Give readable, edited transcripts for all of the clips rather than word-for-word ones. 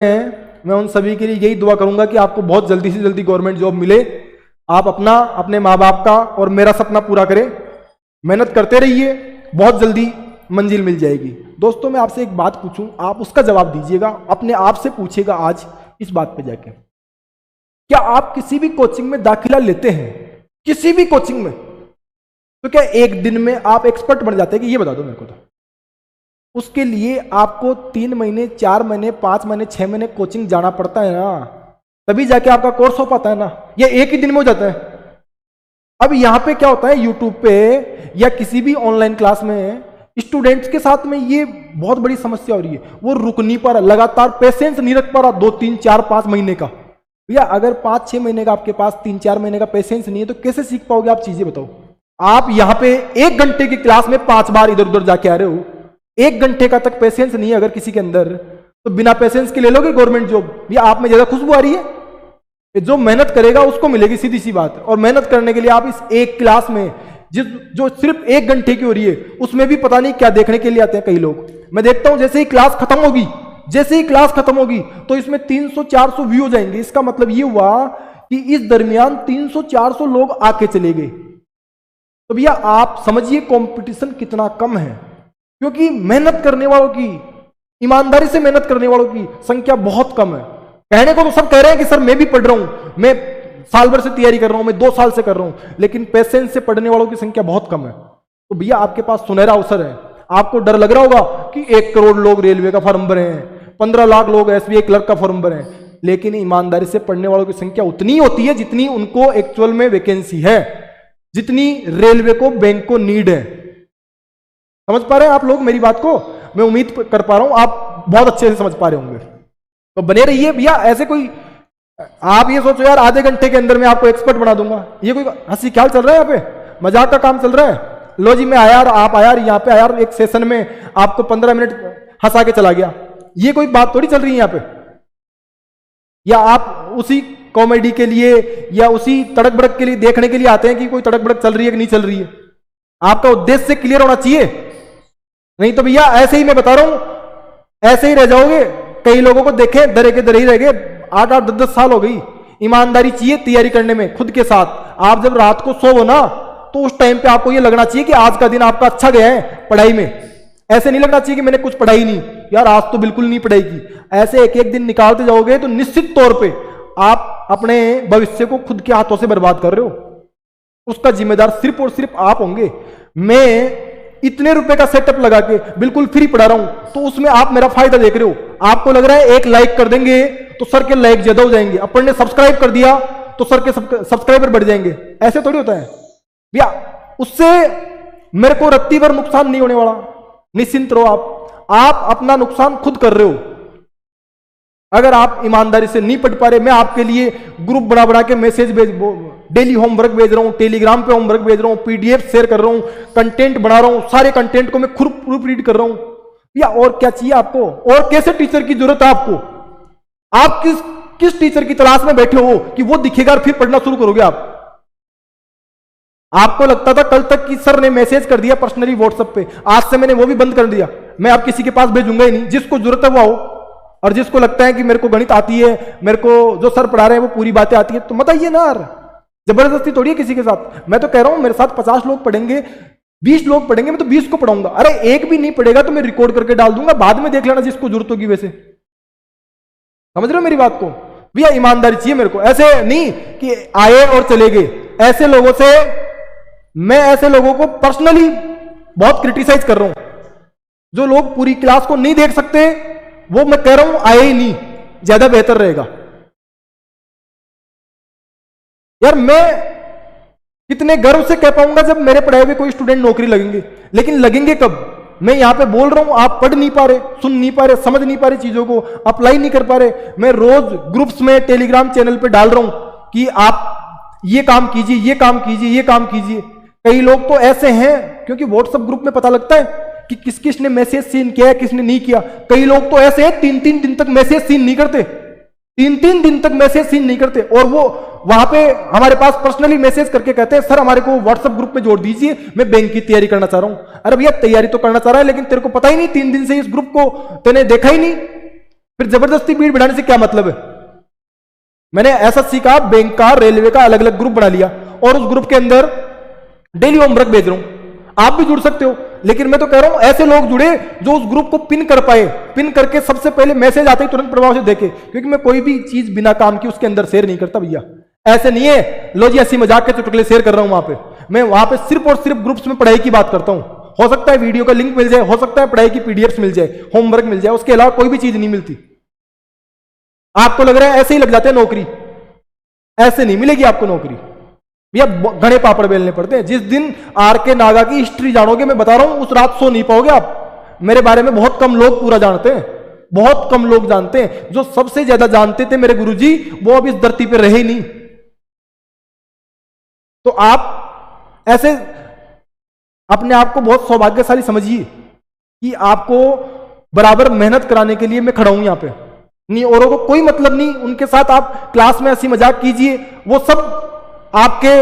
मैं उन सभी के लिए यही दुआ करूंगा कि आपको बहुत जल्दी से जल्दी गवर्नमेंट जॉब मिले, आप अपना, अपने माँ बाप का और मेरा सपना पूरा करें। मेहनत करते रहिए, बहुत जल्दी मंजिल मिल जाएगी। दोस्तों, मैं आपसे एक बात पूछूं, आप उसका जवाब दीजिएगा, अपने आप से पूछिएगा आज इस बात पे जाके, क्या आप किसी भी कोचिंग में दाखिला लेते हैं, किसी भी कोचिंग में, तो क्या एक दिन में आप एक्सपर्ट बन जाते हैं कि ये बता दो मेरे को। तो उसके लिए आपको 3 महीने, 4 महीने, 5 महीने, 6 महीने कोचिंग जाना पड़ता है ना, तभी जाके आपका कोर्स हो पाता है ना। ये एक ही दिन में हो जाता है। अब यहां पे क्या होता है, यूट्यूब पे या किसी भी ऑनलाइन क्लास में स्टूडेंट्स के साथ में ये बहुत बड़ी समस्या हो रही है, वो रुक नहीं पा रहा, लगातार पेशेंस नहीं रख पा रहा 2, 3, 4, 5 महीने का। भैया अगर 5-6 महीने का आपके पास 3-4 महीने का पेशेंस नहीं है तो कैसे सीख पाओगे आप चीजें, बताओ। आप यहां पे 1 घंटे की क्लास में 5 बार इधर उधर जाके आ रहे हो, 1 घंटे का तक पेशेंस नहीं है अगर किसी के अंदर, तो बिना पेशेंस के ले लोगे गवर्नमेंट जॉब। या आप में ज्यादा खुशबू आ रही है, जो मेहनत करेगा उसको मिलेगी, सीधी सी बात। और मेहनत करने के लिए आप इस एक क्लास में जो सिर्फ 1 घंटे की हो रही है, उसमें भी पता नहीं क्या देखने के लिए आते हैं कई लोग। मैं देखता हूं जैसे ही क्लास खत्म होगी, जैसे ही क्लास खत्म होगी तो इसमें 300-400 व्यू हो जाएंगे। इसका मतलब ये हुआ कि इस दरमियान 300-400 लोग आके चले गए। तो भैया आप समझिए कंपटीशन कितना कम है, क्योंकि मेहनत करने वालों की, ईमानदारी से मेहनत करने वालों की संख्या बहुत कम है। कहने को तो सब कह रहे हैं कि सर मैं भी पढ़ रहा हूं, मैं साल भर से तैयारी कर रहा हूं, मैं 2 साल से कर रहा हूं, लेकिन पेशेंस से पढ़ने वालों की संख्या बहुत कम है। तो भैया आपके पास सुनहरा अवसर है। आपको डर लग रहा होगा कि 1 करोड़ लोग रेलवे का फॉर्म भरे हैं, 15 लाख लोग एसबीआई क्लर्क का फॉर्म भरे हैं, लेकिन ईमानदारी से पढ़ने वालों की संख्या उतनी होती है जितनी उनको एक्चुअल में वैकेंसी है, जितनी रेलवे को, बैंक को नीड है। समझ पा रहे हैं आप लोग मेरी बात को? मैं उम्मीद कर पा रहा हूं आप बहुत अच्छे से समझ पा रहे होंगे। तो बने रहिए भैया। ऐसे कोई आप ये सोचो यार आधे घंटे के अंदर मैं आपको एक्सपर्ट बना दूंगा, ये कोई हंसी ख्याल चल रहा है? यहाँ पे मजाक का काम चल रहा है? लो जी मैं आया और आप आया यहाँ पे आया, एक सेशन में आपको 15 मिनट हंसा के चला गया, ये कोई बात थोड़ी चल रही है यहाँ पे। या आप उसी कॉमेडी के लिए या उसी तड़क भड़क के लिए देखने के लिए आते हैं कि कोई तड़क भड़क चल रही है कि नहीं चल रही है? आपका उद्देश्य से क्लियर होना चाहिए, नहीं तो भैया ऐसे ही मैं बता रहा हूं ऐसे ही रह जाओगे। कई लोगों को देखे डरे के डरे ही रह गए, 8-8, 10-10 साल हो गई। ईमानदारी चाहिए तैयारी करने में खुद के साथ। आप जब रात को सोवो ना तो उस टाइम पे आपको ये लगना चाहिए कि आज का दिन आपका अच्छा गया है पढ़ाई में। ऐसे नहीं लगना चाहिए कि मैंने कुछ पढ़ाई नहीं, यार आज तो बिल्कुल नहीं पढ़ाई की। ऐसे एक एक दिन निकालते जाओगे तो निश्चित तौर पे आप अपने भविष्य को खुद के हाथों से बर्बाद कर रहे हो। उसका जिम्मेदार सिर्फ और सिर्फ आप होंगे। मैं इतने रुपए का सेटअप लगा के बिल्कुल फ्री पढ़ा रहा हूं, तो उसमें आप मेरा फायदा देख रहे हो। आपको लग रहा है 1 लाइक कर देंगे तो सर के लाइक ज्यादा हो जाएंगे, अपन ने सब्सक्राइब कर दिया तो सर के सब्सक्राइबर बढ़ जाएंगे। ऐसे थोड़ी होता है भैया। उससे मेरे को रत्ती भर नुकसान नहीं होने वाला, निश्चिंत रहो। आप अपना नुकसान खुद कर रहे हो। अगर आप ईमानदारी से नहीं पढ़ पा रहे, मैं आपके लिए ग्रुप बना के मैसेज डेली होमवर्क भेज रहा हूं, टेलीग्राम पे होमवर्क भेज रहा हूं, पीडीएफ शेयर कर रहा हूं, कंटेंट बना रहा हूं, सारे कंटेंट को मैं खुद प्रूफ रीड कर रहा हूं। या और क्या चाहिए आपको? और कैसे टीचर की जरूरत है आपको? आप किस टीचर की तलाश में बैठे हो कि वो दिखेगा और फिर पढ़ना शुरू करोगे आप? आपको लगता था कल तक कि सर ने मैसेज कर दिया पर्सनली व्हाट्सएप पे, आज से मैंने वो भी बंद कर दिया। मैं आप किसी के पास भेजूंगा ही नहीं, जिसको जरूरत है वो आओ। और जिसको लगता है कि मेरे को गणित आती है, मेरे को जो सर पढ़ा रहे हैं वो पूरी बातें आती है, तो मत आइए ना यार। जबरदस्ती थोड़ी है किसी के साथ। मैं तो कह रहा हूं मेरे साथ 50 लोग पढ़ेंगे, 20 लोग पढ़ेंगे, मैं तो 20 को पढ़ाऊंगा। अरे एक भी नहीं पढ़ेगा तो मैं रिकॉर्ड करके डाल दूंगा, बाद में देख लेना जिसको जरूरत होगी वैसे। समझ रहे हो मेरी बात को? भैया ईमानदारी चाहिए मेरे को। ऐसे नहीं कि आए और चले गए। ऐसे लोगों से मैं ऐसे लोगों को पर्सनली बहुत क्रिटिसाइज कर रहा हूं। जो लोग पूरी क्लास को नहीं देख सकते वो मैं कह रहा हूं आए ही नहीं, ज्यादा बेहतर रहेगा। यार मैं कितने गर्व से कह पाऊंगा जब मेरे पढ़ाए हुए कोई स्टूडेंट नौकरी लगेंगे, लेकिन लगेंगे कब? मैं यहां पे बोल रहा हूं, आप पढ़ नहीं पा रहे, सुन नहीं पा रहे, समझ नहीं पा रहे, चीजों को अप्लाई नहीं कर पा रहे। मैं रोज ग्रुप्स में टेलीग्राम चैनल पे डाल रहा हूं कि आप ये काम कीजिए, ये काम कीजिए, ये काम कीजिए। कई लोग तो ऐसे हैं, क्योंकि व्हाट्सएप ग्रुप में पता लगता है कि किस किसने मैसेज सीन किया है, किसने नहीं किया। कई लोग तो ऐसे हैं 3-3 दिन तक मैसेज सीन नहीं करते, 3-3 दिन तक मैसेज सीन नहीं करते, और वो वहां पे हमारे पास पर्सनली मैसेज करके कहते हैं सर हमारे को व्हाट्सएप ग्रुप में जोड़ दीजिए, मैं बैंक की तैयारी करना चाह रहा हूं। अरे भैया तैयारी तो करना चाह रहा है, लेकिन तेरे को पता ही नहीं, 3 दिन से इस ग्रुप को तूने देखा ही नहीं, फिर जबरदस्ती भीड़ बढ़ाने से क्या मतलब है? मैंने एसएससी का, बैंक का, रेलवे का अलग अलग ग्रुप बना लिया और उस ग्रुप के अंदर डेली होमवर्क भेज रहा हूं। आप भी जुड़ सकते हो, लेकिन मैं तो कह रहा हूं ऐसे लोग जुड़े जो उस ग्रुप को पिन कर पाए, पिन करके सबसे पहले मैसेज आते ही तुरंत प्रभाव से देखे, क्योंकि मैं कोई भी चीज बिना काम की उसके अंदर शेयर नहीं करता भैया। ऐसे नहीं है लो जी हंसी मजाक के चुटकुले शेयर कर रहा हूं वहां पे, मैं वहां पे सिर्फ और सिर्फ ग्रुप्स में पढ़ाई की बात करता हूं। हो सकता है वीडियो का लिंक मिल जाए, हो सकता है पढ़ाई की पीडीएफ मिल जाए, होमवर्क मिल जाए, उसके अलावा कोई भी चीज नहीं मिलती। आपको लग रहा है ऐसे ही लग जाते हैं नौकरी, ऐसे नहीं मिलेगी आपको नौकरी भैया, घने पापड़ बेलने पड़ते हैं। जिस दिन आर के नागा की हिस्ट्री जानोगे, मैं बता रहा हूं उस रात सो नहीं पाओगे आप। मेरे बारे में बहुत कम लोग पूरा जानते हैं, बहुत कम लोग जानते हैं। जो सबसे ज्यादा जानते थे मेरे गुरुजी, वो अब इस धरती पे रहे ही नहीं। तो आप ऐसे अपने आप को बहुत सौभाग्यशाली समझिए कि आपको बराबर मेहनत कराने के लिए मैं खड़ा हूं यहां पे। नहीं, औरों को कोई मतलब नहीं, उनके साथ आप क्लास में हंसी मजाक कीजिए, वो सब आपके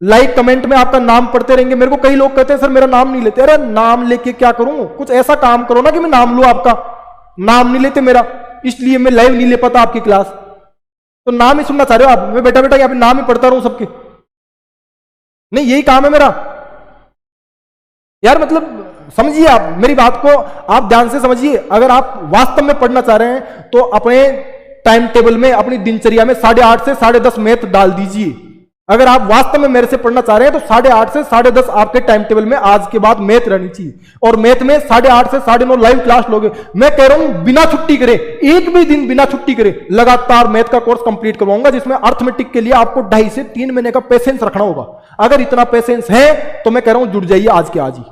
लाइक कमेंट में आपका नाम पढ़ते रहेंगे। मेरे को कई लोग कहते हैं सर मेरा नाम नहीं लेते। अरे नाम लेके क्या करूं? कुछ ऐसा काम करो ना कि मैं नाम लूं आपका। नाम नहीं लेते मेरा, इसलिए मैं लाइव नहीं ले पाता आपकी क्लास। तो नाम ही सुनना चाह रहे हो आप? मैं बेटा बेटा यहाँ पे नाम ही पढ़ता रहूं सबके? नहीं, यही काम है मेरा यार। मतलब समझिए आप मेरी बात को, आप ध्यान से समझिए। अगर आप वास्तव में पढ़ना चाह रहे हैं तो अपने टाइम टेबल में, अपनी दिनचर्या में 8:30 से 10:30 मैथ डाल दीजिए। अगर आप वास्तव में मेरे से पढ़ना चाह रहे हैं तो 8:30 से 10:30 आपके टाइम टेबल में आज के बाद मैथ रहनी चाहिए। और मैथ में 8:30 से 9:30 लाइव क्लास लोगे। मैं कह रहा हूं बिना छुट्टी करे, एक भी दिन बिना छुट्टी करे लगातार मैथ का कोर्स कंप्लीट करवाऊंगा, जिसमें अर्थमेटिक के लिए आपको 2.5 से 3 महीने का पेशेंस रखना होगा। अगर इतना पेशेंस है तो मैं कह रहा हूं जुड़ जाइए आज के आज ही।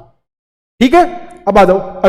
ठीक है, अब आ जाओ।